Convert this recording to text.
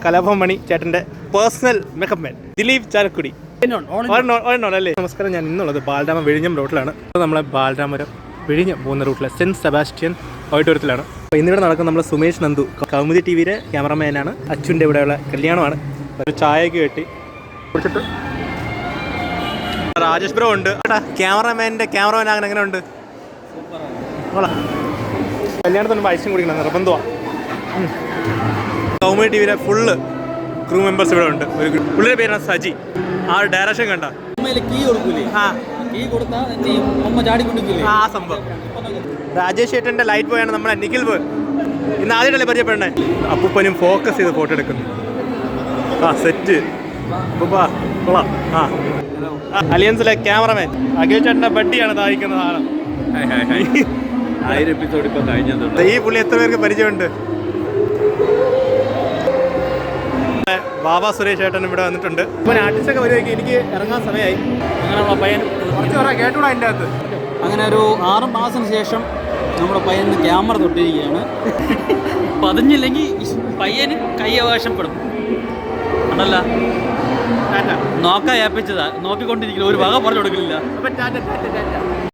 കലാഭവൻ മണി ചേട്ടൻ്റെ personal makeup man Dileep Chalakudy അല്ലേ. നമസ്കാരം, ഞാൻ ഇന്നുള്ളത് ബാലരാമ വിഴിഞ്ഞം റൂട്ടിലാണ്. നമ്മളെ ബാലരാമപുരം വിഴിഞ്ഞം പോകുന്ന റൂട്ടിലെ സെൻറ്റ് സെബാസ്റ്റ്യൻ ഓഡിറ്റോറിയത്തിലാണ്. അപ്പോൾ ഇന്നിവിടെ നടക്കുന്ന നമ്മൾ സുമേഷ് നന്ദു കൗമുദി ടിവിയിലെ ക്യാമറമാനാണ്. അച്ഛൻ്റെ ഇവിടെയുള്ള കല്യാണമാണ്. ഒരു ചായയൊക്കെ കെട്ടി കുടിച്ചിട്ട് രാജേഷ് ബ്രോ ഉണ്ട്. ക്യാമറമാൻ അങ്ങനെ ഉണ്ട്. കല്യാണത്തിന് ഐസ്ക്രീം കുടിക്കണം നിർബന്ധമാണ്. കൗമുദി ടിവിയിലെ ഫുള്ള് ക്രൂ മെമ്പേഴ്സ് ഇവിടെ ഉണ്ട്. ഒരു പുള്ളിയുടെ പേരാണ് സജി. ആ ഒരു ഡയറക്ഷൻ കണ്ട ആ സംഭവം. രാജേഷ് ചേട്ടൻ്റെ ലൈറ്റ് ബോയാണ് നമ്മളെ നിഖിൽ ബോയ്. ഇന്ന് ആദ്യമായിട്ടല്ലേ പരിചയപ്പെടണേ. അപ്പൂപ്പനും ഫോക്കസ് ചെയ്ത് ഫോട്ടോ എടുക്കുന്നു. ആ സെറ്റ് കൊള്ളാം. അലിയൻസിലെ ക്യാമറമാൻ അഖിൽ ചേട്ടൻ്റെ ബഡ്ഡിയാണ് ദാഹിക്കുന്ന സാധനം. 1000 എപ്പിസോഡ് ഇപ്പം കഴിഞ്ഞതുണ്ട്. ഈ പുള്ളി എത്ര പേർക്ക് പരിചയമുണ്ട്? ബാബാ സുരേഷ് ചേട്ടൻ ഇവിടെ വന്നിട്ടുണ്ട്. ഇപ്പം ആർട്ടിസ്റ്റൊക്കെ വരുവായിരിക്കും. എനിക്ക് ഇറങ്ങാൻ സമയമായി. അങ്ങനെയുള്ള പയ്യൻ കുറച്ച് പറയാം കേട്ടൂടാ. അതിൻ്റെ അകത്ത് അങ്ങനെ ഒരു 6 മാസത്തിന് ശേഷം നമ്മുടെ പയ്യന് ക്യാമറ തൊട്ടിരിക്കുകയാണ്. പതിഞ്ഞില്ലെങ്കിൽ പയ്യന് കൈ അവകാശപ്പെടും. അതല്ല നോക്കാൻ ഏൽപ്പിച്ചതാ, നോക്കിക്കൊണ്ടിരിക്കില്ല, ഒരു വക പറഞ്ഞു കൊടുക്കില്ല.